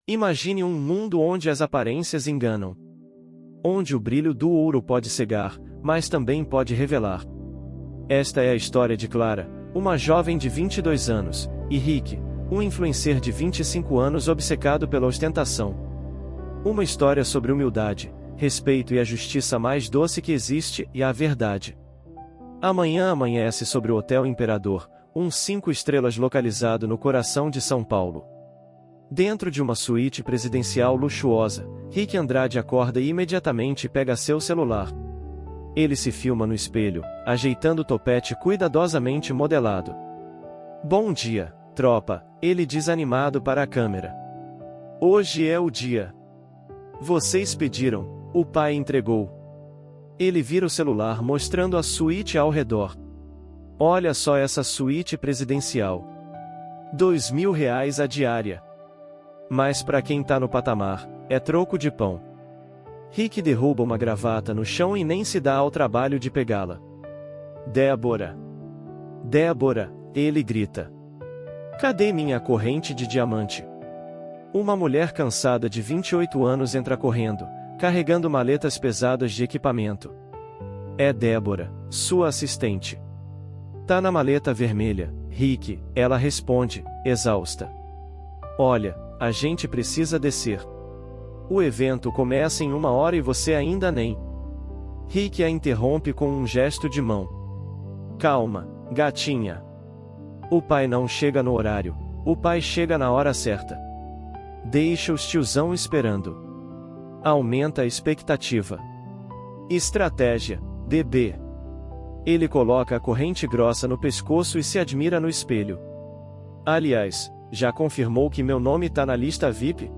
Imagine um mundo onde as aparências enganam. Onde o brilho do ouro pode cegar, mas também pode revelar. Esta é a história de Clara, uma jovem de 22 anos, e Rick, um influencer de 25 anos obcecado pela ostentação. Uma história sobre humildade, respeito e a justiça mais doce que existe e a verdade. Amanhã amanhece sobre o Hotel Imperador, um 5 estrelas localizado no coração de São Paulo. Dentro de uma suíte presidencial luxuosa, Rick Andrade acorda e imediatamente pega seu celular. Ele se filma no espelho, ajeitando o topete cuidadosamente modelado. "Bom dia, tropa", ele diz animado para a câmera. "Hoje é o dia. Vocês pediram, o pai entregou." Ele vira o celular mostrando a suíte ao redor. "Olha só essa suíte presidencial. R$ 2.000 a diária. Mas para quem tá no patamar, é troco de pão." Rick derruba uma gravata no chão e nem se dá ao trabalho de pegá-la. "Débora! Débora!", ele grita. "Cadê minha corrente de diamante?" Uma mulher cansada de 28 anos entra correndo, carregando maletas pesadas de equipamento. "É Débora, sua assistente." "Tá na maleta vermelha, Rick", ela responde, exausta. "Olha, a gente precisa descer. O evento começa em 1 hora e você ainda nem." Rick a interrompe com um gesto de mão. "Calma, gatinha. O pai não chega no horário, o pai chega na hora certa. Deixa os tiozão esperando." Aumenta a expectativa. "Estratégia, bebê." Ele coloca a corrente grossa no pescoço e se admira no espelho. "Aliás, já confirmou que meu nome tá na lista VIP?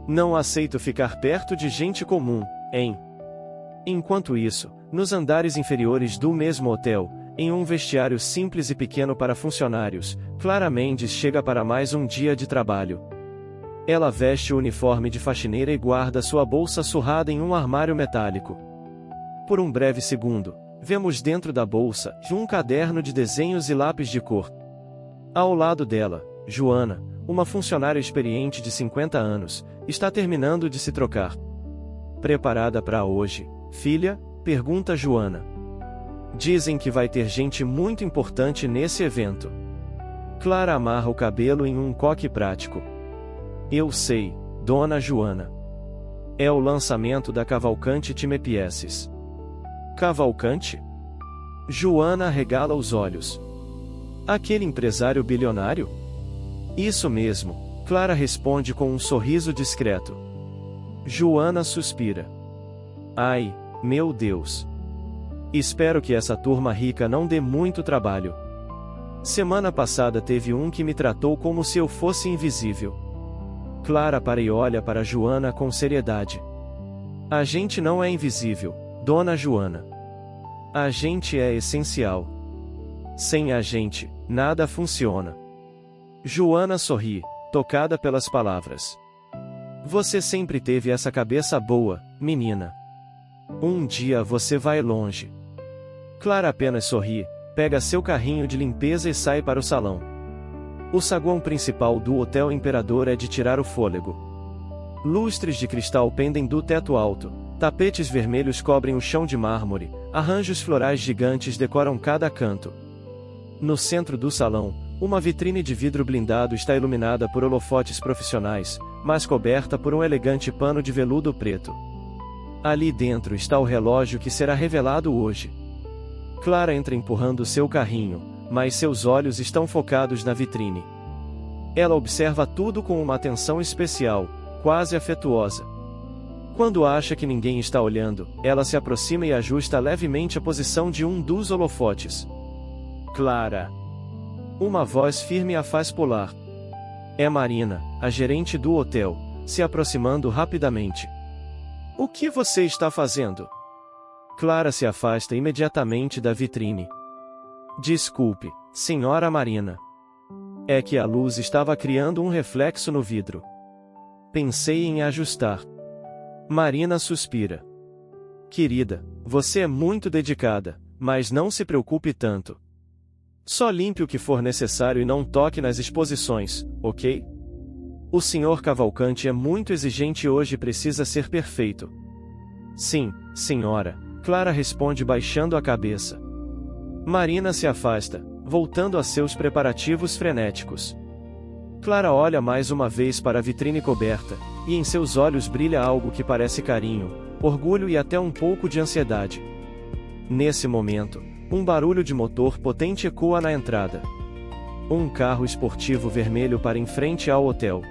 Não aceito ficar perto de gente comum, hein?" Enquanto isso, nos andares inferiores do mesmo hotel, em um vestiário simples e pequeno para funcionários, Clara Mendes chega para mais um dia de trabalho. Ela veste o uniforme de faxineira e guarda sua bolsa surrada em um armário metálico. Por um breve segundo, vemos dentro da bolsa um caderno de desenhos e lápis de cor. Ao lado dela, Joana, uma funcionária experiente de 50 anos, está terminando de se trocar. "Preparada para hoje, filha?", pergunta Joana. "Dizem que vai ter gente muito importante nesse evento." Clara amarra o cabelo em um coque prático. "Eu sei, dona Joana. É o lançamento da Cavalcante Timepiesses." "Cavalcante?" Joana arregala os olhos. "Aquele empresário bilionário?" "Isso mesmo", Clara responde com um sorriso discreto. Joana suspira. "Ai, meu Deus. Espero que essa turma rica não dê muito trabalho. Semana passada teve um que me tratou como se eu fosse invisível." Clara para e olha para Joana com seriedade. "A gente não é invisível, dona Joana. A gente é essencial. Sem a gente, nada funciona." Joana sorri, tocada pelas palavras. "Você sempre teve essa cabeça boa, menina. Um dia você vai longe." Clara apenas sorri, pega seu carrinho de limpeza e sai para o salão. O saguão principal do Hotel Imperador é de tirar o fôlego. Lustres de cristal pendem do teto alto, tapetes vermelhos cobrem o chão de mármore, arranjos florais gigantes decoram cada canto. No centro do salão, uma vitrine de vidro blindado está iluminada por holofotes profissionais, mas coberta por um elegante pano de veludo preto. Ali dentro está o relógio que será revelado hoje. Clara entra empurrando seu carrinho, mas seus olhos estão focados na vitrine. Ela observa tudo com uma atenção especial, quase afetuosa. Quando acha que ninguém está olhando, ela se aproxima e ajusta levemente a posição de um dos holofotes. "Clara!" Uma voz firme a faz pular. É Marina, a gerente do hotel, se aproximando rapidamente. "O que você está fazendo?" Clara se afasta imediatamente da vitrine. "Desculpe, senhora Marina. É que a luz estava criando um reflexo no vidro. Pensei em ajustar." Marina suspira. "Querida, você é muito dedicada, mas não se preocupe tanto. Só limpe o que for necessário e não toque nas exposições, ok?" O senhor Cavalcante é muito exigente hoje e precisa ser perfeito. Sim, senhora, Clara responde baixando a cabeça. Marina se afasta, voltando a seus preparativos frenéticos. Clara olha mais uma vez para a vitrine coberta, e em seus olhos brilha algo que parece carinho, orgulho e até um pouco de ansiedade. Nesse momento, um barulho de motor potente ecoa na entrada. Um carro esportivo vermelho para em frente ao hotel.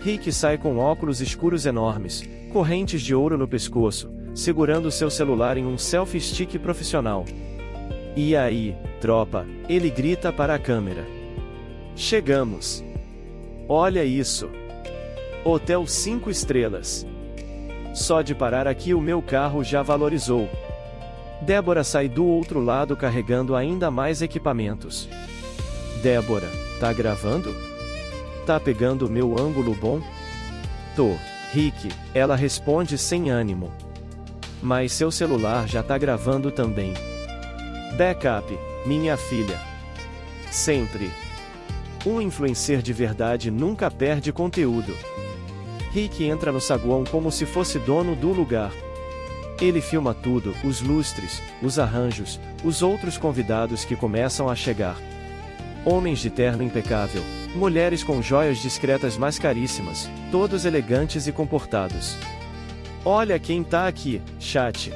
Rick sai com óculos escuros enormes, correntes de ouro no pescoço, segurando seu celular em um selfie stick profissional. E aí, tropa, ele grita para a câmera. Chegamos! Olha isso! Hotel 5 estrelas. Só de parar aqui o meu carro já valorizou. Débora sai do outro lado carregando ainda mais equipamentos. Débora, tá gravando? Tá pegando meu ângulo bom? Tô, Rick, ela responde sem ânimo. Mas seu celular já tá gravando também. Backup, minha filha. Sempre. Um influencer de verdade nunca perde conteúdo. Rick entra no saguão como se fosse dono do lugar. Ele filma tudo, os lustres, os arranjos, os outros convidados que começam a chegar. Homens de terno impecável, mulheres com joias discretas mais caríssimas, todos elegantes e comportados. Olha quem tá aqui, chat.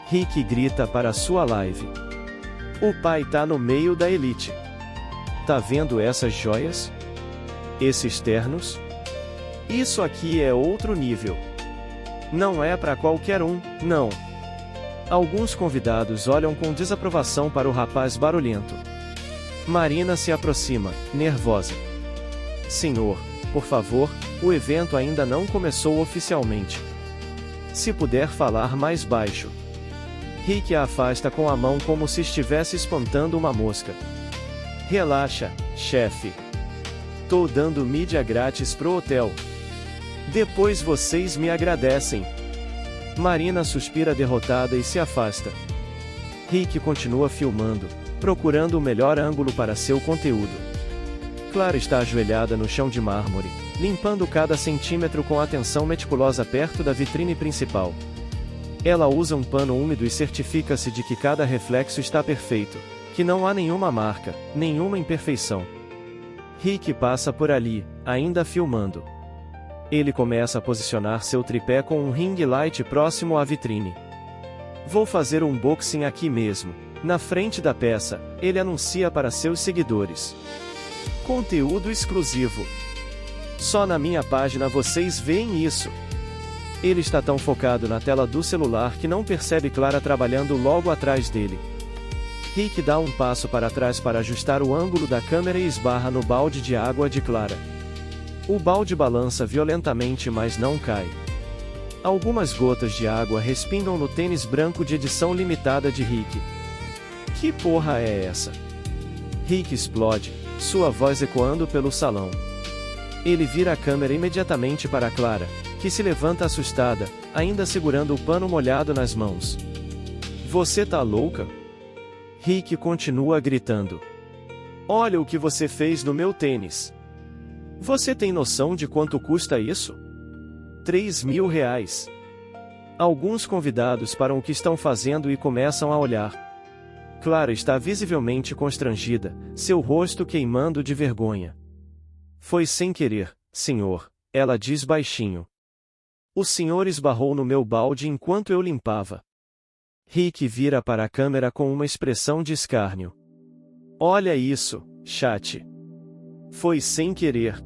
Rick grita para sua live. O pai tá no meio da elite. Tá vendo essas joias? Esses ternos? Isso aqui é outro nível. Não é para qualquer um, não. Alguns convidados olham com desaprovação para o rapaz barulhento. Marina se aproxima, nervosa. Senhor, por favor, o evento ainda não começou oficialmente. Se puder falar mais baixo. Rick a afasta com a mão como se estivesse espantando uma mosca. Relaxa, chefe. Tô dando mídia grátis pro hotel. Depois vocês me agradecem. Marina suspira derrotada e se afasta. Rick continua filmando, procurando o melhor ângulo para seu conteúdo. Clara está ajoelhada no chão de mármore, limpando cada centímetro com atenção meticulosa perto da vitrine principal. Ela usa um pano úmido e certifica-se de que cada reflexo está perfeito, que não há nenhuma marca, nenhuma imperfeição. Rick passa por ali, ainda filmando. Ele começa a posicionar seu tripé com um ring light próximo à vitrine. Vou fazer um unboxing aqui mesmo. Na frente da peça, ele anuncia para seus seguidores. Conteúdo exclusivo. Só na minha página vocês veem isso. Ele está tão focado na tela do celular que não percebe Clara trabalhando logo atrás dele. Rick dá um passo para trás para ajustar o ângulo da câmera e esbarra no balde de água de Clara. O balde balança violentamente, mas não cai. Algumas gotas de água respingam no tênis branco de edição limitada de Rick. Que porra é essa? Rick explode, sua voz ecoando pelo salão. Ele vira a câmera imediatamente para Clara, que se levanta assustada, ainda segurando o pano molhado nas mãos. Você tá louca? Rick continua gritando. Olha o que você fez no meu tênis. Você tem noção de quanto custa isso? R$3.000. Alguns convidados param o que estão fazendo e começam a olhar. Clara está visivelmente constrangida, seu rosto queimando de vergonha. Foi sem querer, senhor, ela diz baixinho. O senhor esbarrou no meu balde enquanto eu limpava. Rick vira para a câmera com uma expressão de escárnio. Olha isso, chat. Foi sem querer.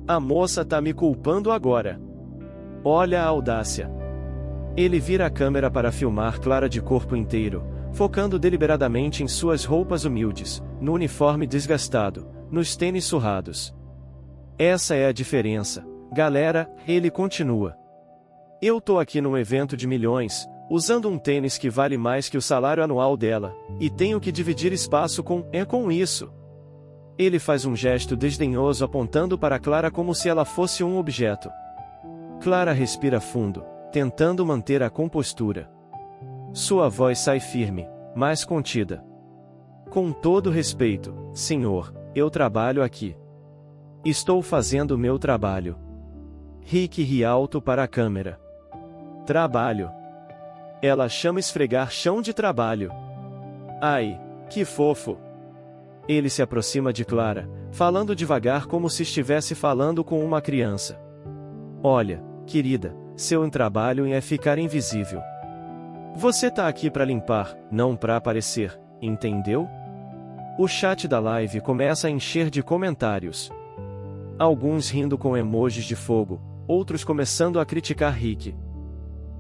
A moça tá me culpando agora. Olha a audácia. Ele vira a câmera para filmar Clara de corpo inteiro, focando deliberadamente em suas roupas humildes, no uniforme desgastado, nos tênis surrados. Essa é a diferença, galera, ele continua. Eu tô aqui num evento de milhões, usando um tênis que vale mais que o salário anual dela, e tenho que dividir espaço com isso. Ele faz um gesto desdenhoso apontando para Clara como se ela fosse um objeto. Clara respira fundo, tentando manter a compostura. Sua voz sai firme, mas contida. Com todo respeito, senhor, eu trabalho aqui. Estou fazendo meu trabalho. Rick ri alto para a câmera. Trabalho. Ela chama esfregar chão de trabalho. Ai, que fofo. Ele se aproxima de Clara, falando devagar como se estivesse falando com uma criança. Olha, querida, seu trabalho é ficar invisível. Você tá aqui para limpar, não para aparecer, entendeu? O chat da live começa a encher de comentários. Alguns rindo com emojis de fogo, outros começando a criticar Rick.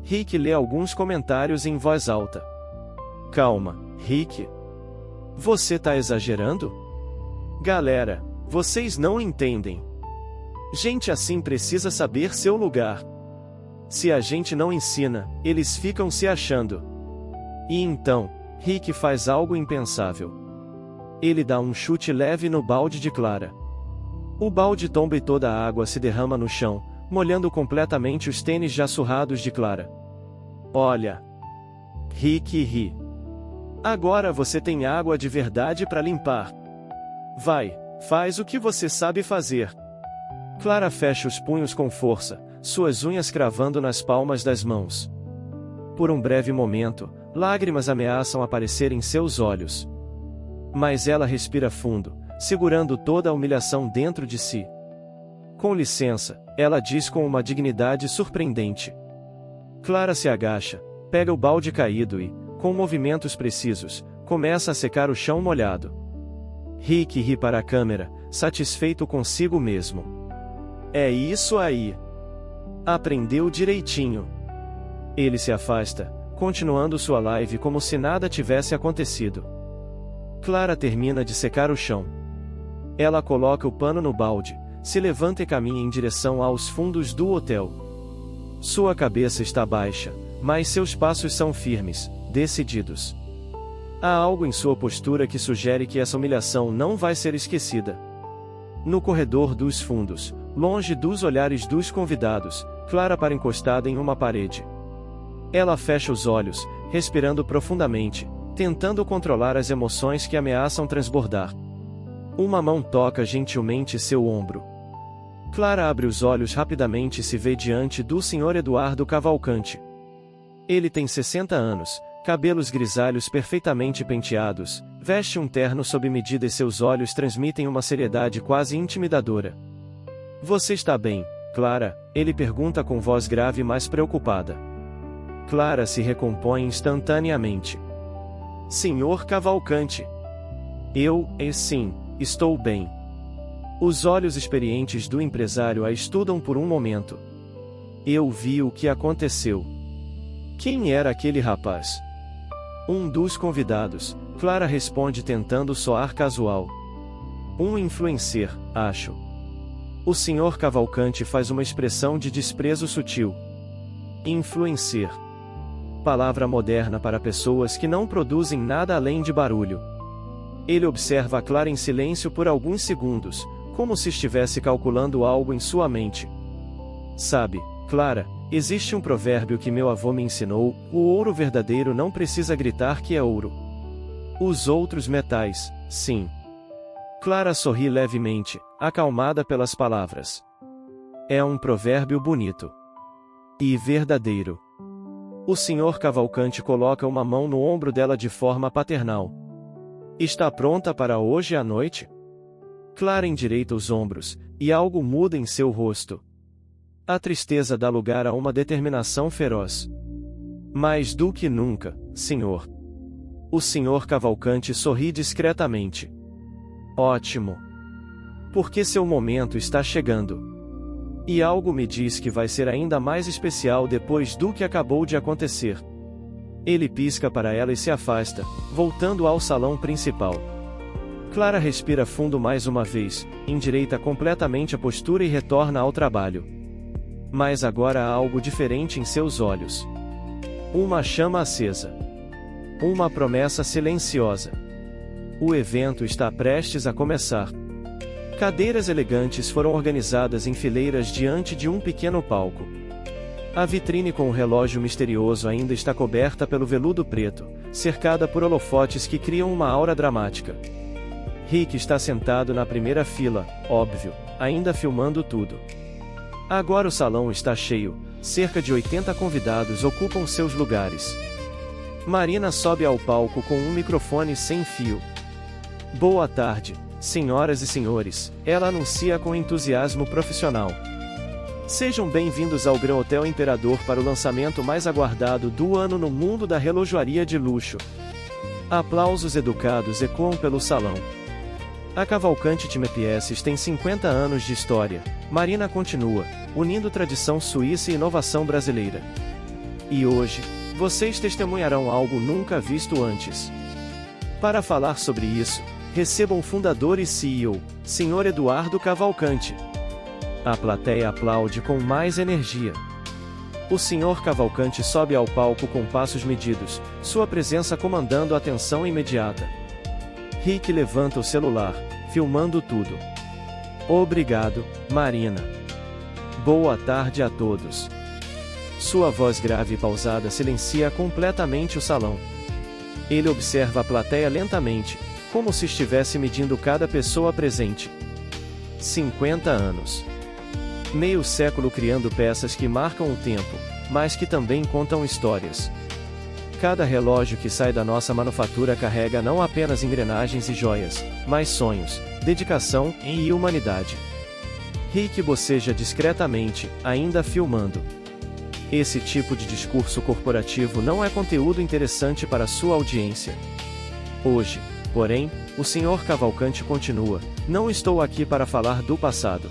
Rick lê alguns comentários em voz alta. Calma, Rick. Você tá exagerando? Galera, vocês não entendem. Gente assim precisa saber seu lugar. Se a gente não ensina, eles ficam se achando. E então, Rick faz algo impensável. Ele dá um chute leve no balde de Clara. O balde tomba e toda a água se derrama no chão, molhando completamente os tênis já surrados de Clara. Olha. Rick ri. Agora você tem água de verdade para limpar. Vai, faz o que você sabe fazer. Clara fecha os punhos com força, suas unhas cravando nas palmas das mãos. Por um breve momento, lágrimas ameaçam aparecer em seus olhos. Mas ela respira fundo, segurando toda a humilhação dentro de si. Com licença, ela diz com uma dignidade surpreendente. Clara se agacha, pega o balde caído e, com movimentos precisos, começa a secar o chão molhado. Rick ri para a câmera, satisfeito consigo mesmo. É isso aí. Aprendeu direitinho. Ele se afasta, continuando sua live como se nada tivesse acontecido. Clara termina de secar o chão. Ela coloca o pano no balde, se levanta e caminha em direção aos fundos do hotel. Sua cabeça está baixa, mas seus passos são firmes, decididos. Há algo em sua postura que sugere que essa humilhação não vai ser esquecida. No corredor dos fundos, longe dos olhares dos convidados, Clara para encostada em uma parede. Ela fecha os olhos, respirando profundamente, tentando controlar as emoções que ameaçam transbordar. Uma mão toca gentilmente seu ombro. Clara abre os olhos rapidamente e se vê diante do Sr. Eduardo Cavalcante. Ele tem 60 anos, cabelos grisalhos perfeitamente penteados, veste um terno sob medida e seus olhos transmitem uma seriedade quase intimidadora. Você está bem, Clara? Ele pergunta com voz grave mas preocupada. Clara se recompõe instantaneamente. Senhor Cavalcante. Sim, estou bem. Os olhos experientes do empresário a estudam por um momento. Eu vi o que aconteceu. Quem era aquele rapaz? Um dos convidados, Clara responde tentando soar casual. Um influencer, acho. O Sr. Cavalcante faz uma expressão de desprezo sutil. Influencer. Palavra moderna para pessoas que não produzem nada além de barulho. Ele observa a Clara em silêncio por alguns segundos, como se estivesse calculando algo em sua mente. Sabe, Clara, existe um provérbio que meu avô me ensinou: o ouro verdadeiro não precisa gritar que é ouro. Os outros metais, sim. Clara sorri levemente, acalmada pelas palavras. É um provérbio bonito. E verdadeiro. O Sr. Cavalcante coloca uma mão no ombro dela de forma paternal. Está pronta para hoje à noite? Clara endireita os ombros, e algo muda em seu rosto. A tristeza dá lugar a uma determinação feroz. Mais do que nunca, senhor. O Sr. Cavalcante sorri discretamente. Ótimo. Porque seu momento está chegando. E algo me diz que vai ser ainda mais especial depois do que acabou de acontecer. Ele pisca para ela e se afasta, voltando ao salão principal. Clara respira fundo mais uma vez, endireita completamente a postura e retorna ao trabalho. Mas agora há algo diferente em seus olhos. Uma chama acesa. Uma promessa silenciosa. O evento está prestes a começar. Cadeiras elegantes foram organizadas em fileiras diante de um pequeno palco. A vitrine com o relógio misterioso ainda está coberta pelo veludo preto, cercada por holofotes que criam uma aura dramática. Rick está sentado na primeira fila, óbvio, ainda filmando tudo. Agora o salão está cheio, cerca de 80 convidados ocupam seus lugares. Marina sobe ao palco com um microfone sem fio. Boa tarde, senhoras e senhores, ela anuncia com entusiasmo profissional. Sejam bem-vindos ao Grand Hotel Imperador para o lançamento mais aguardado do ano no mundo da relojoaria de luxo. Aplausos educados ecoam pelo salão. A Cavalcante Timepieces tem 50 anos de história. Marina continua, unindo tradição suíça e inovação brasileira. E hoje, vocês testemunharão algo nunca visto antes. Para falar sobre isso, recebam o fundador e CEO, Sr. Eduardo Cavalcante. A plateia aplaude com mais energia. O Sr. Cavalcante sobe ao palco com passos medidos, sua presença comandando a atenção imediata. Rick levanta o celular, filmando tudo. Obrigado, Marina. Boa tarde a todos. Sua voz grave e pausada silencia completamente o salão. Ele observa a plateia lentamente, como se estivesse medindo cada pessoa presente. 50 anos. Meio século criando peças que marcam o tempo, mas que também contam histórias. Cada relógio que sai da nossa manufatura carrega não apenas engrenagens e joias, mas sonhos, dedicação e humanidade. Rick boceja discretamente, ainda filmando. Esse tipo de discurso corporativo não é conteúdo interessante para sua audiência. Hoje, porém, o Sr. Cavalcante continua: não estou aqui para falar do passado.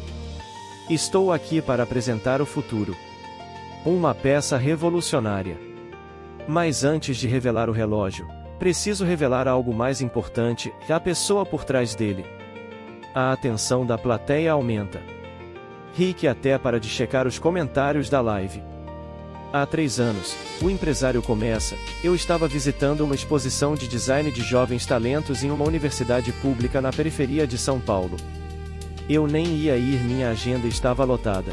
Estou aqui para apresentar o futuro. Uma peça revolucionária. Mas antes de revelar o relógio, preciso revelar algo mais importante: a pessoa por trás dele. A atenção da plateia aumenta. Rick até para de checar os comentários da live. Há 3 anos, o empresário começa: eu estava visitando uma exposição de design de jovens talentos em uma universidade pública na periferia de São Paulo. Eu nem ia ir, minha agenda estava lotada.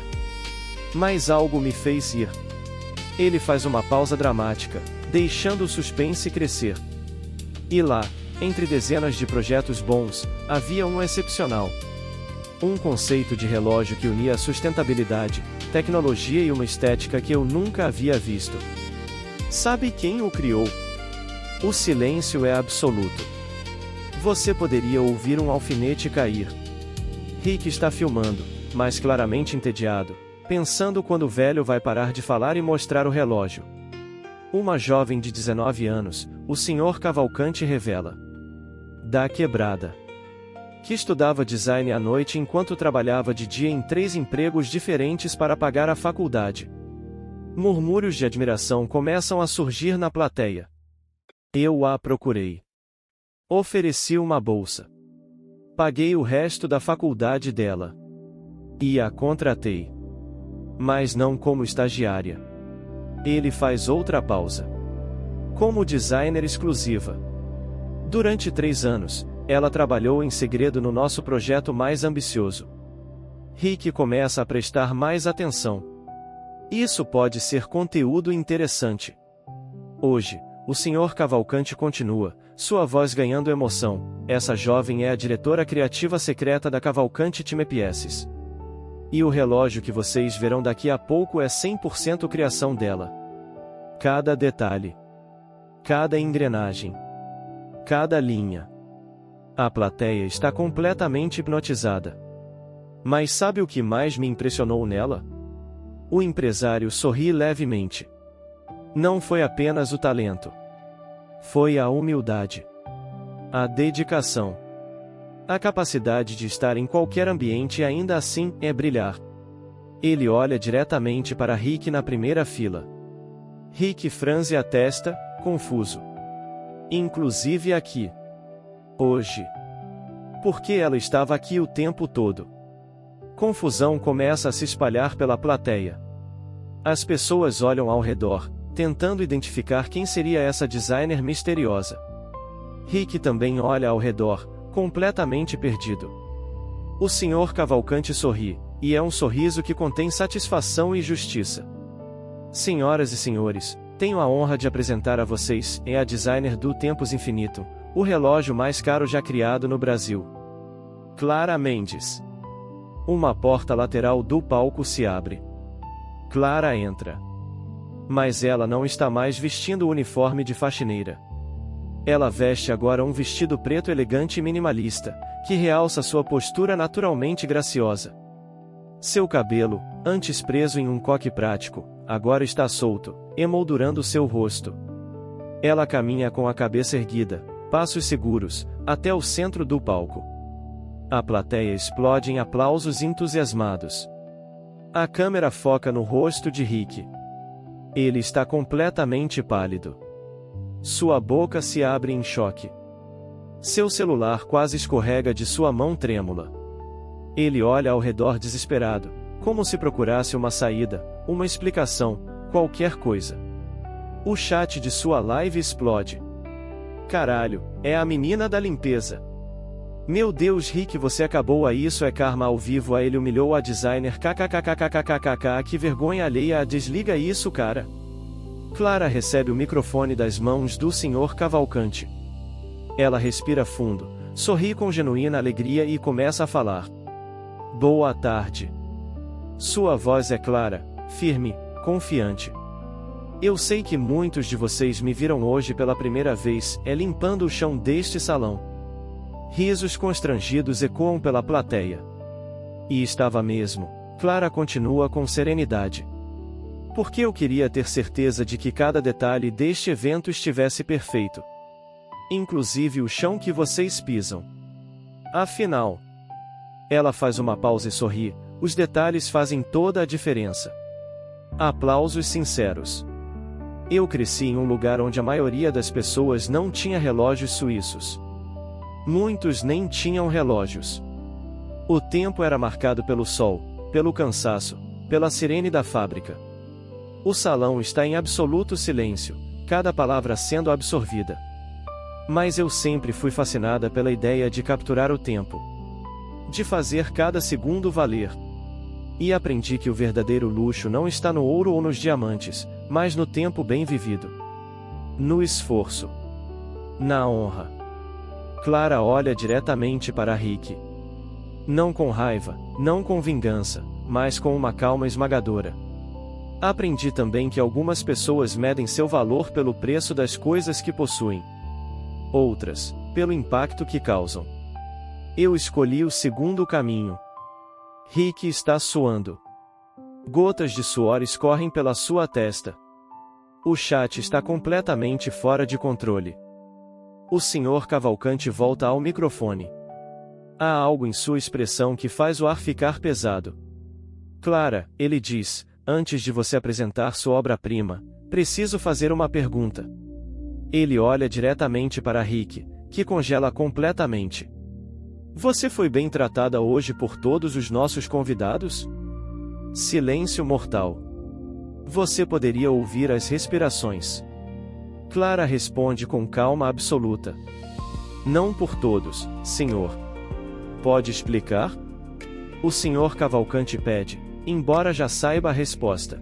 Mas algo me fez ir. Ele faz uma pausa dramática, deixando o suspense crescer. E lá, entre dezenas de projetos bons, havia um excepcional. Um conceito de relógio que unia a sustentabilidade, tecnologia e uma estética que eu nunca havia visto. Sabe quem o criou? O silêncio é absoluto. Você poderia ouvir um alfinete cair. Rick está filmando, mas claramente entediado, pensando quando o velho vai parar de falar e mostrar o relógio. Uma jovem de 19 anos, o Sr. Cavalcante revela. Da quebrada. Que estudava design à noite enquanto trabalhava de dia em 3 empregos diferentes para pagar a faculdade. Murmúrios de admiração começam a surgir na plateia. Eu a procurei. Ofereci uma bolsa. Paguei o resto da faculdade dela. E a contratei. Mas não como estagiária. Ele faz outra pausa. Como designer exclusiva. Durante 3 anos, ela trabalhou em segredo no nosso projeto mais ambicioso. Rick começa a prestar mais atenção. Isso pode ser conteúdo interessante. Hoje, o Sr. Cavalcante continua, sua voz ganhando emoção. Essa jovem é a diretora criativa secreta da Cavalcante Timepieces. E o relógio que vocês verão daqui a pouco é 100% criação dela. Cada detalhe. Cada engrenagem. Cada linha. A plateia está completamente hipnotizada. Mas sabe o que mais me impressionou nela? O empresário sorri levemente. Não foi apenas o talento. Foi a humildade. A dedicação. A capacidade de estar em qualquer ambiente e ainda assim é brilhar. Ele olha diretamente para Rick na primeira fila. Rick franze a testa, confuso. Inclusive aqui. Hoje. Porque ela estava aqui o tempo todo. Confusão começa a se espalhar pela plateia. As pessoas olham ao redor, tentando identificar quem seria essa designer misteriosa. Rick também olha ao redor, completamente perdido. O Sr. Cavalcante sorri, e é um sorriso que contém satisfação e justiça. Senhoras e senhores, tenho a honra de apresentar a vocês, a designer do Tempus Infinitum, o relógio mais caro já criado no Brasil. Clara Mendes. Uma porta lateral do palco se abre. Clara entra. Mas ela não está mais vestindo o uniforme de faxineira. Ela veste agora um vestido preto elegante e minimalista, que realça sua postura naturalmente graciosa. Seu cabelo, antes preso em um coque prático, agora está solto, emoldurando seu rosto. Ela caminha com a cabeça erguida, passos seguros, até o centro do palco. A plateia explode em aplausos entusiasmados. A câmera foca no rosto de Rick. Ele está completamente pálido. Sua boca se abre em choque. Seu celular quase escorrega de sua mão trêmula. Ele olha ao redor desesperado, como se procurasse uma saída, uma explicação, qualquer coisa. O chat de sua live explode. Caralho, é a menina da limpeza. Meu Deus, Rick, você acabou a isso é karma ao vivo. A ele humilhou a designer kkkkkkkkkk, que vergonha alheia. Desliga isso, cara. Clara recebe o microfone das mãos do Sr. Cavalcante. Ela respira fundo, sorri com genuína alegria e começa a falar. Boa tarde. Sua voz é clara, firme, confiante. Eu sei que muitos de vocês me viram hoje pela primeira vez, limpando o chão deste salão. Risos constrangidos ecoam pela plateia. E estava mesmo. Clara continua com serenidade. Porque eu queria ter certeza de que cada detalhe deste evento estivesse perfeito. Inclusive o chão que vocês pisam. Afinal. Ela faz uma pausa e sorri, os detalhes fazem toda a diferença. Aplausos sinceros. Eu cresci em um lugar onde a maioria das pessoas não tinha relógios suíços. Muitos nem tinham relógios. O tempo era marcado pelo sol, pelo cansaço, pela sirene da fábrica. O salão está em absoluto silêncio, cada palavra sendo absorvida. Mas eu sempre fui fascinada pela ideia de capturar o tempo. De fazer cada segundo valer. E aprendi que o verdadeiro luxo não está no ouro ou nos diamantes, mas no tempo bem vivido. No esforço. Na honra. Clara olha diretamente para Rick. Não com raiva, não com vingança, mas com uma calma esmagadora. Aprendi também que algumas pessoas medem seu valor pelo preço das coisas que possuem. Outras, pelo impacto que causam. Eu escolhi o segundo caminho. Rick está suando. Gotas de suor escorrem pela sua testa. O chat está completamente fora de controle. O Sr. Cavalcante volta ao microfone. Há algo em sua expressão que faz o ar ficar pesado. Clara, ele diz, antes de você apresentar sua obra-prima, preciso fazer uma pergunta. Ele olha diretamente para Rick, que congela completamente. Você foi bem tratada hoje por todos os nossos convidados? Silêncio mortal. Você poderia ouvir as respirações. Clara responde com calma absoluta. Não por todos, senhor. Pode explicar? O Sr. Cavalcante pede, embora já saiba a resposta.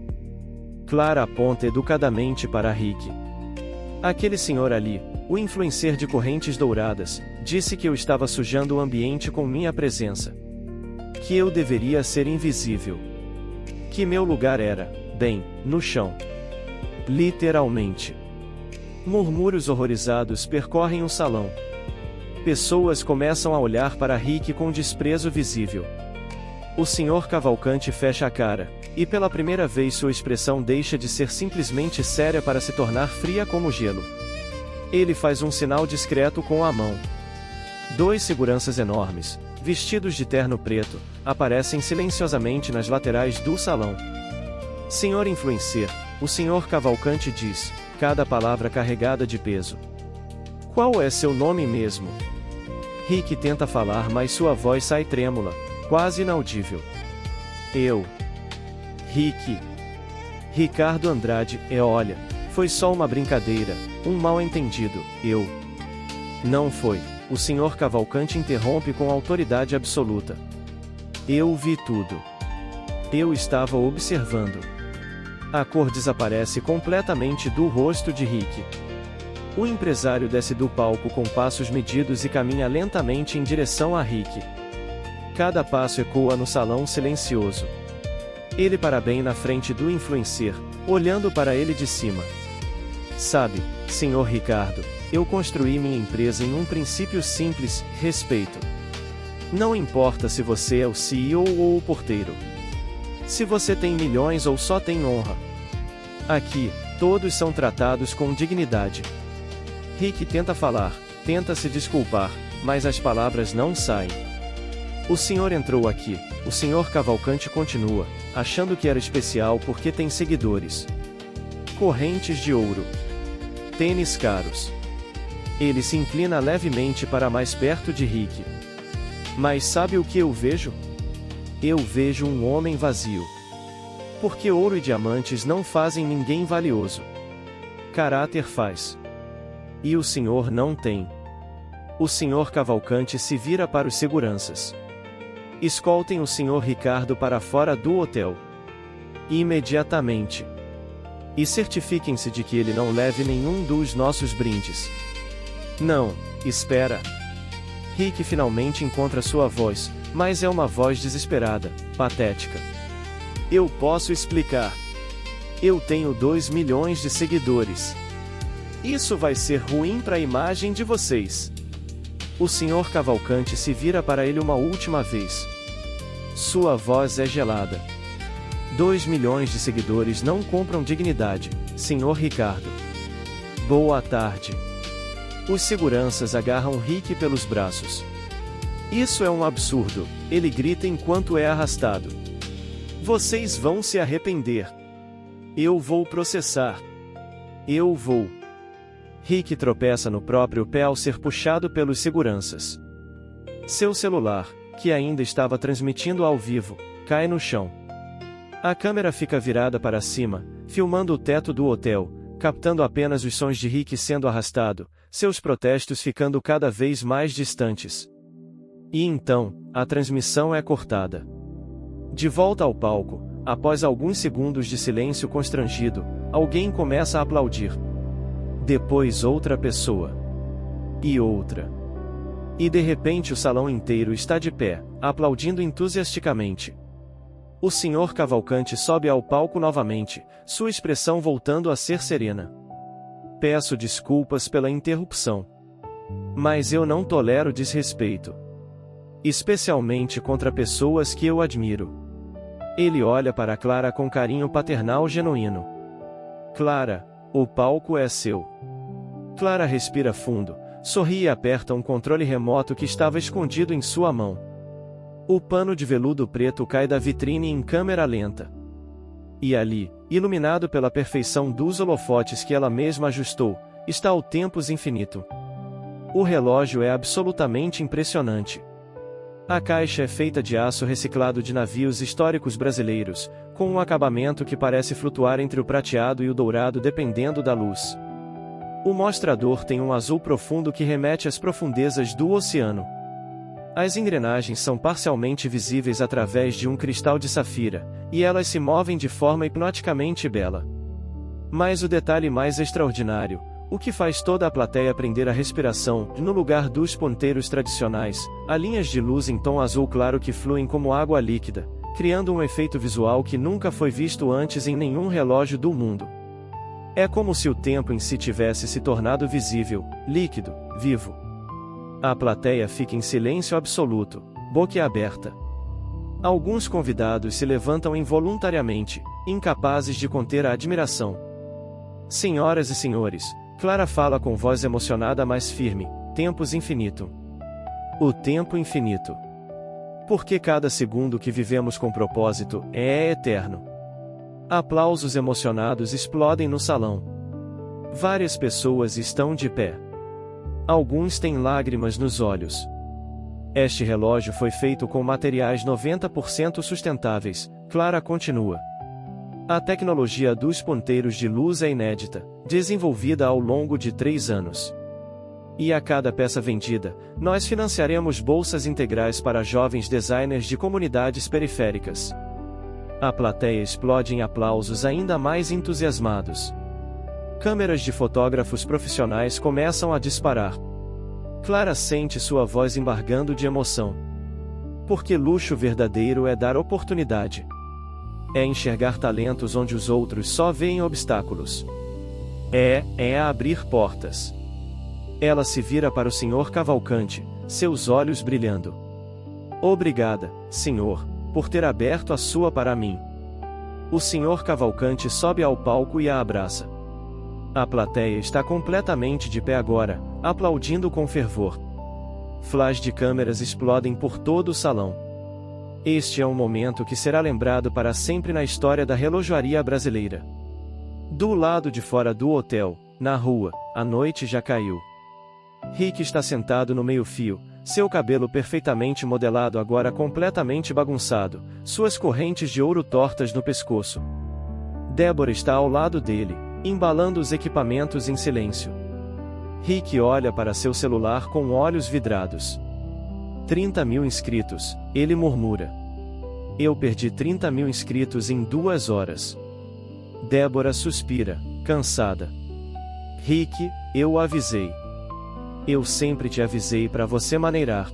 Clara aponta educadamente para Rick. Aquele senhor ali, o influencer de correntes douradas, disse que eu estava sujando o ambiente com minha presença. Que eu deveria ser invisível. Que meu lugar era, bem, no chão. Literalmente. Murmúrios horrorizados percorrem o salão. Pessoas começam a olhar para Rick com desprezo visível. O Sr. Cavalcante fecha a cara, e pela primeira vez sua expressão deixa de ser simplesmente séria para se tornar fria como gelo. Ele faz um sinal discreto com a mão. Dois seguranças enormes, vestidos de terno preto, aparecem silenciosamente nas laterais do salão. Senhor Influencer, o Sr. Cavalcante diz, cada palavra carregada de peso. Qual é seu nome mesmo? Rick tenta falar, mas sua voz sai trêmula, quase inaudível. Rick. Ricardo Andrade, olha, foi só uma brincadeira, um mal-entendido, Não foi, o Sr. Cavalcante interrompe com autoridade absoluta. Eu vi tudo. Eu estava observando. A cor desaparece completamente do rosto de Rick. O empresário desce do palco com passos medidos e caminha lentamente em direção a Rick. Cada passo ecoa no salão silencioso. Ele para bem na frente do influencer, olhando para ele de cima. Sabe, Sr. Ricardo, eu construí minha empresa em um princípio simples: respeito. Não importa se você é o CEO ou o porteiro. Se você tem milhões ou só tem honra. Aqui, todos são tratados com dignidade. Rick tenta falar, tenta se desculpar, mas as palavras não saem. O senhor entrou aqui, o Sr. Cavalcante continua, achando que era especial porque tem seguidores. Correntes de ouro. Tênis caros. Ele se inclina levemente para mais perto de Rick. Mas sabe o que eu vejo? Eu vejo um homem vazio. Porque ouro e diamantes não fazem ninguém valioso. Caráter faz. E o senhor não tem. O Sr. Cavalcante se vira para os seguranças. Escoltem o Sr. Ricardo para fora do hotel. Imediatamente. E certifiquem-se de que ele não leve nenhum dos nossos brindes. Não, espera. Rick finalmente encontra sua voz, mas é uma voz desesperada, patética. Eu posso explicar. Eu tenho 2 milhões de seguidores. Isso vai ser ruim para a imagem de vocês. O Sr. Cavalcante se vira para ele uma última vez. Sua voz é gelada. 2 milhões de seguidores não compram dignidade, Sr. Ricardo. Boa tarde. Os seguranças agarram Rick pelos braços. Isso é um absurdo, ele grita enquanto é arrastado. Vocês vão se arrepender. Eu vou processar. Eu vou. Rick tropeça no próprio pé ao ser puxado pelos seguranças. Seu celular, que ainda estava transmitindo ao vivo, cai no chão. A câmera fica virada para cima, filmando o teto do hotel, captando apenas os sons de Rick sendo arrastado, seus protestos ficando cada vez mais distantes. E então, a transmissão é cortada. De volta ao palco, após alguns segundos de silêncio constrangido, alguém começa a aplaudir. Depois outra pessoa. E outra. E de repente o salão inteiro está de pé, aplaudindo entusiasticamente. O Sr. Cavalcante sobe ao palco novamente, sua expressão voltando a ser serena. Peço desculpas pela interrupção. Mas eu não tolero desrespeito. Especialmente contra pessoas que eu admiro. Ele olha para Clara com carinho paternal genuíno. Clara, o palco é seu. Clara respira fundo, sorri e aperta um controle remoto que estava escondido em sua mão. O pano de veludo preto cai da vitrine em câmera lenta. E ali, iluminado pela perfeição dos holofotes que ela mesma ajustou, está o Tempus Infinito. O relógio é absolutamente impressionante. A caixa é feita de aço reciclado de navios históricos brasileiros, com um acabamento que parece flutuar entre o prateado e o dourado dependendo da luz. O mostrador tem um azul profundo que remete às profundezas do oceano. As engrenagens são parcialmente visíveis através de um cristal de safira, e elas se movem de forma hipnoticamente bela. Mas o detalhe mais extraordinário, o que faz toda a plateia prender a respiração, no lugar dos ponteiros tradicionais, há linhas de luz em tom azul claro que fluem como água líquida, criando um efeito visual que nunca foi visto antes em nenhum relógio do mundo. É como se o tempo em si tivesse se tornado visível, líquido, vivo. A plateia fica em silêncio absoluto, boquiaberta. Alguns convidados se levantam involuntariamente, incapazes de conter a admiração. Senhoras e senhores, Clara fala com voz emocionada mas firme, Tempus Infinito. O tempo infinito. Porque cada segundo que vivemos com propósito é eterno. Aplausos emocionados explodem no salão. Várias pessoas estão de pé. Alguns têm lágrimas nos olhos. Este relógio foi feito com materiais 90% sustentáveis, Clara continua. A tecnologia dos ponteiros de luz é inédita, desenvolvida ao longo de 3 anos. E a cada peça vendida, nós financiaremos bolsas integrais para jovens designers de comunidades periféricas. A plateia explode em aplausos ainda mais entusiasmados. Câmeras de fotógrafos profissionais começam a disparar. Clara sente sua voz embargando de emoção. Porque luxo verdadeiro é dar oportunidade. É enxergar talentos onde os outros só veem obstáculos. É abrir portas. Ela se vira para o Sr. Cavalcante, seus olhos brilhando. Obrigada, senhor, por ter aberto a sua para mim. O Sr. Cavalcante sobe ao palco e a abraça. A plateia está completamente de pé agora, aplaudindo com fervor. Flash de câmeras explodem por todo o salão. Este é um momento que será lembrado para sempre na história da relojoaria brasileira. Do lado de fora do hotel, na rua, a noite já caiu. Rick está sentado no meio-fio, seu cabelo perfeitamente modelado agora completamente bagunçado, suas correntes de ouro tortas no pescoço. Débora está ao lado dele, embalando os equipamentos em silêncio. Rick olha para seu celular com olhos vidrados. 30.000 inscritos, ele murmura. Eu perdi 30.000 inscritos em 2 horas. Débora suspira, cansada. Rick, eu avisei. Eu sempre te avisei para você maneirar.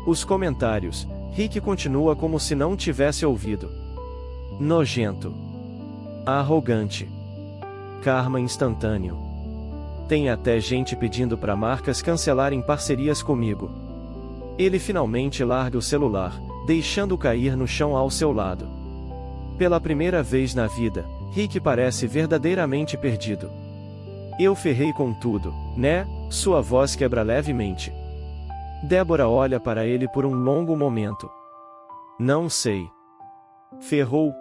Os comentários, Rick continua como se não tivesse ouvido. Nojento. Arrogante. Karma instantâneo. Tem até gente pedindo para marcas cancelarem parcerias comigo. Ele finalmente larga o celular, deixando cair no chão ao seu lado. Pela primeira vez na vida, Rick parece verdadeiramente perdido. Eu ferrei com tudo, né? Sua voz quebra levemente. Débora olha para ele por um longo momento. Não sei. Ferrou?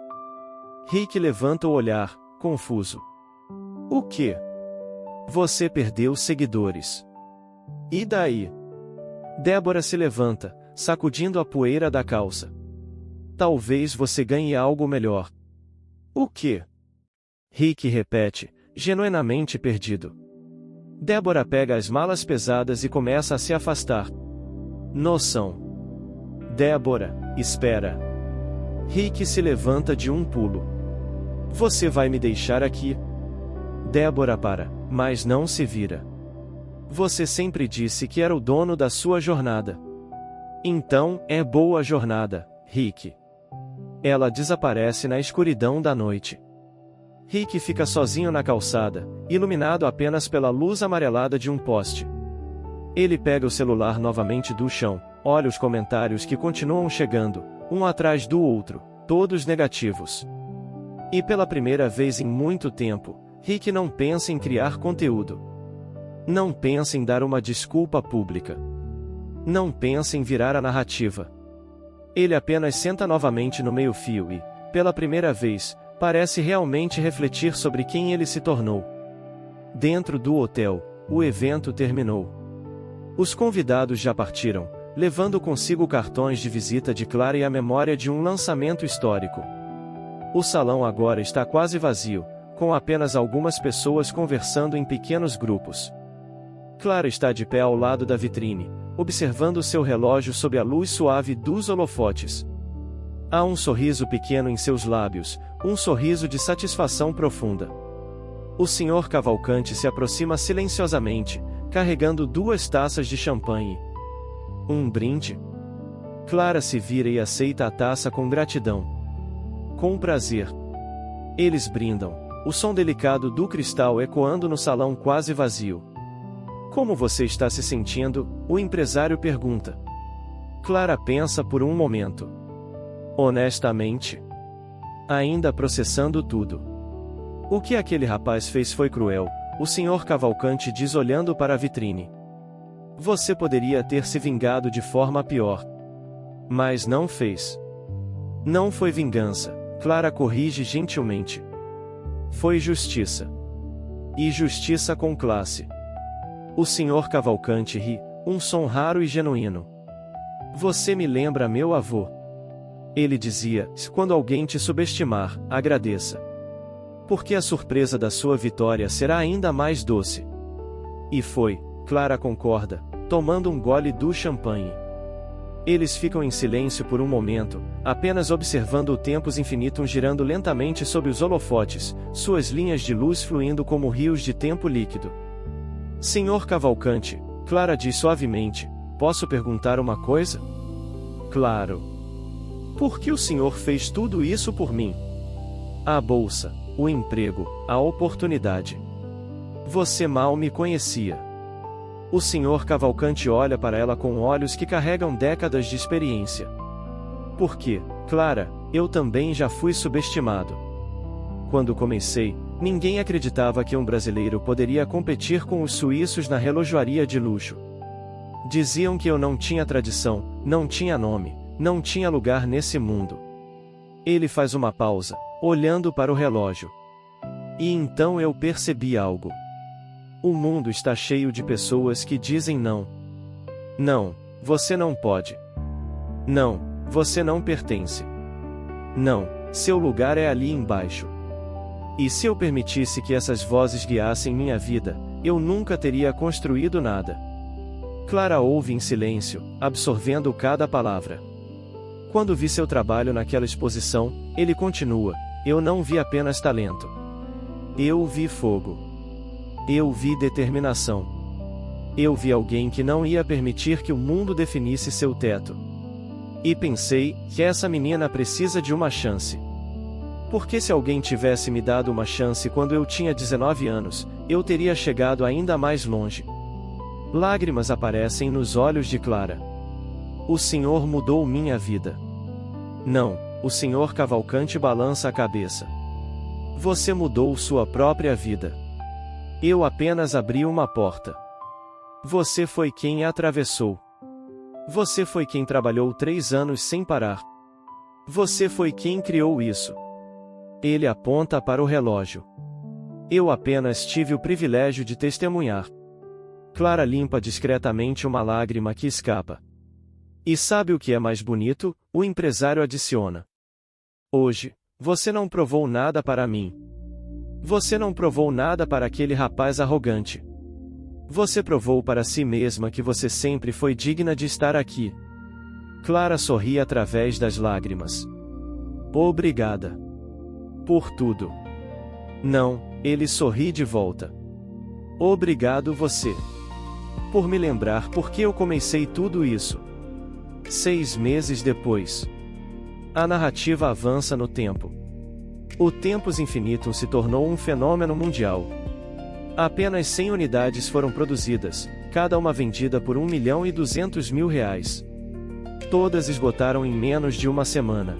Rick levanta o olhar, confuso. O quê? Você perdeu seguidores. E daí? Débora se levanta, sacudindo a poeira da calça. Talvez você ganhe algo melhor. O quê? Rick repete, genuinamente perdido. Débora pega as malas pesadas e começa a se afastar. Noção. Débora, espera. Rick se levanta de um pulo. Você vai me deixar aqui? Débora para, mas não se vira. Você sempre disse que era o dono da sua jornada. Então, é boa jornada, Rick. Ela desaparece na escuridão da noite. Rick fica sozinho na calçada, iluminado apenas pela luz amarelada de um poste. Ele pega o celular novamente do chão, olha os comentários que continuam chegando, um atrás do outro, todos negativos. E pela primeira vez em muito tempo, Rick não pensa em criar conteúdo. Não pensa em dar uma desculpa pública. Não pensa em virar a narrativa. Ele apenas senta novamente no meio-fio e, pela primeira vez, parece realmente refletir sobre quem ele se tornou. Dentro do hotel, o evento terminou. Os convidados já partiram, levando consigo cartões de visita de Clara e a memória de um lançamento histórico. O salão agora está quase vazio, com apenas algumas pessoas conversando em pequenos grupos. Clara está de pé ao lado da vitrine, observando seu relógio sob a luz suave dos holofotes. Há um sorriso pequeno em seus lábios, um sorriso de satisfação profunda. O Sr. Cavalcante se aproxima silenciosamente, carregando 2 taças de champanhe. Um brinde? Clara se vira e aceita a taça com gratidão. Com prazer. Eles brindam, o som delicado do cristal ecoando no salão quase vazio. Como você está se sentindo? O empresário pergunta. Clara pensa por um momento. Honestamente? Ainda processando tudo. O que aquele rapaz fez foi cruel, o Sr. Cavalcante diz olhando para a vitrine. Você poderia ter se vingado de forma pior. Mas não fez. Não foi vingança, Clara corrige gentilmente. Foi justiça. E justiça com classe. O Sr. Cavalcante ri, um som raro e genuíno. Você me lembra meu avô. Ele dizia, quando alguém te subestimar, agradeça. Porque a surpresa da sua vitória será ainda mais doce. E foi, Clara concorda, tomando um gole do champanhe. Eles ficam em silêncio por um momento, apenas observando o tempos infinitum girando lentamente sob os holofotes, suas linhas de luz fluindo como rios de tempo líquido. Senhor Cavalcante, Clara diz suavemente, posso perguntar uma coisa? Claro. Por que o Senhor fez tudo isso por mim? A bolsa, o emprego, a oportunidade. Você mal me conhecia. O Sr. Cavalcanti olha para ela com olhos que carregam décadas de experiência. Porque, Clara, eu também já fui subestimado. Quando comecei, ninguém acreditava que um brasileiro poderia competir com os suíços na relojoaria de luxo. Diziam que eu não tinha tradição, não tinha nome, não tinha lugar nesse mundo. Ele faz uma pausa, olhando para o relógio. E então eu percebi algo. O mundo está cheio de pessoas que dizem não. Não, você não pode. Não, você não pertence. Não, seu lugar é ali embaixo. E se eu permitisse que essas vozes guiassem minha vida, eu nunca teria construído nada. Clara ouve em silêncio, absorvendo cada palavra. Quando vi seu trabalho naquela exposição, ele continua, eu não vi apenas talento. Eu vi fogo. Eu vi determinação. Eu vi alguém que não ia permitir que o mundo definisse seu teto. E pensei que essa menina precisa de uma chance. Porque se alguém tivesse me dado uma chance quando eu tinha 19 anos, eu teria chegado ainda mais longe. Lágrimas aparecem nos olhos de Clara. O Senhor mudou minha vida. Não, o Sr. Cavalcanti balança a cabeça. Você mudou sua própria vida. Eu apenas abri uma porta. Você foi quem a atravessou. Você foi quem trabalhou 3 anos sem parar. Você foi quem criou isso. Ele aponta para o relógio. Eu apenas tive o privilégio de testemunhar. Clara limpa discretamente uma lágrima que escapa. E sabe o que é mais bonito? O empresário adiciona. Hoje, você não provou nada para mim. Você não provou nada para aquele rapaz arrogante. Você provou para si mesma que você sempre foi digna de estar aqui. Clara sorri através das lágrimas. Obrigada. Por tudo. Não, ele sorri de volta. Obrigado você. Por me lembrar por que eu comecei tudo isso. 6 meses depois. A narrativa avança no tempo. O Tempus Infinitum se tornou um fenômeno mundial. Apenas 100 unidades foram produzidas, cada uma vendida por R$1.200.000. Todas esgotaram em menos de uma semana.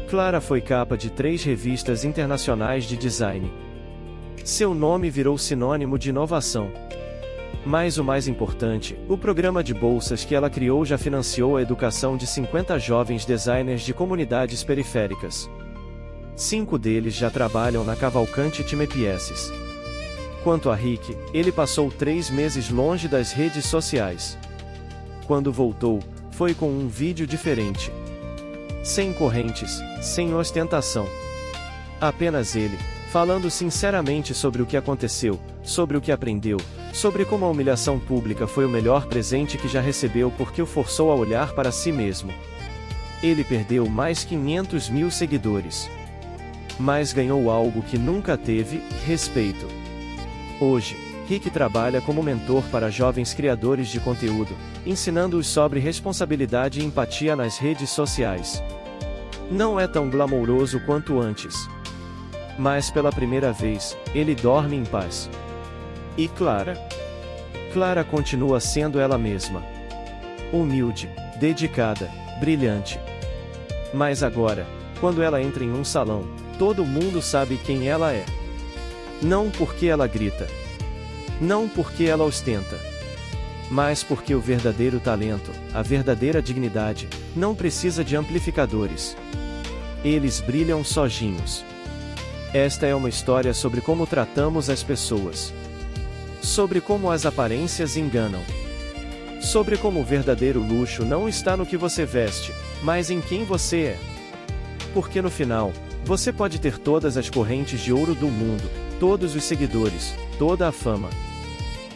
Clara foi capa de 3 revistas internacionais de design. Seu nome virou sinônimo de inovação. Mas o mais importante, o programa de bolsas que ela criou já financiou a educação de 50 jovens designers de comunidades periféricas. 5 deles já trabalham na Cavalcanti Timepieces. Quanto a Rick, ele passou 3 meses longe das redes sociais. Quando voltou, foi com um vídeo diferente. Sem correntes, sem ostentação. Apenas ele, falando sinceramente sobre o que aconteceu, sobre o que aprendeu, sobre como a humilhação pública foi o melhor presente que já recebeu porque o forçou a olhar para si mesmo. Ele perdeu mais 500.000 seguidores. Mas ganhou algo que nunca teve, respeito. Hoje, Rick trabalha como mentor para jovens criadores de conteúdo, ensinando-os sobre responsabilidade e empatia nas redes sociais. Não é tão glamouroso quanto antes. Mas pela primeira vez, ele dorme em paz. E Clara? Clara continua sendo ela mesma. Humilde, dedicada, brilhante. Mas agora, quando ela entra em um salão, todo mundo sabe quem ela é. Não porque ela grita. Não porque ela ostenta. Mas porque o verdadeiro talento, a verdadeira dignidade, não precisa de amplificadores. Eles brilham sozinhos. Esta é uma história sobre como tratamos as pessoas. Sobre como as aparências enganam. Sobre como o verdadeiro luxo não está no que você veste, mas em quem você é. Porque no final, você pode ter todas as correntes de ouro do mundo, todos os seguidores, toda a fama.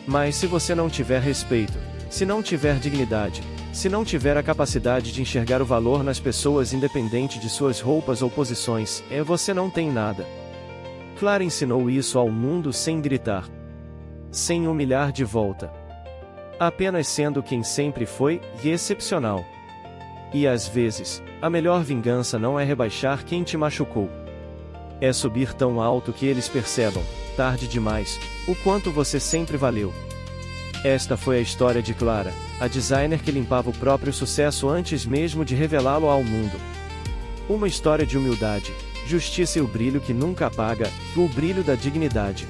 Mas se você não tiver respeito, se não tiver dignidade, se não tiver a capacidade de enxergar o valor nas pessoas independente de suas roupas ou posições, você não tem nada. Clara ensinou isso ao mundo sem gritar. Sem humilhar de volta. Apenas sendo quem sempre foi, e excepcional. E às vezes, a melhor vingança não é rebaixar quem te machucou. É subir tão alto que eles percebam, tarde demais, o quanto você sempre valeu. Esta foi a história de Clara, a designer que limpava o próprio sucesso antes mesmo de revelá-lo ao mundo. Uma história de humildade, justiça e o brilho que nunca apaga, o brilho da dignidade.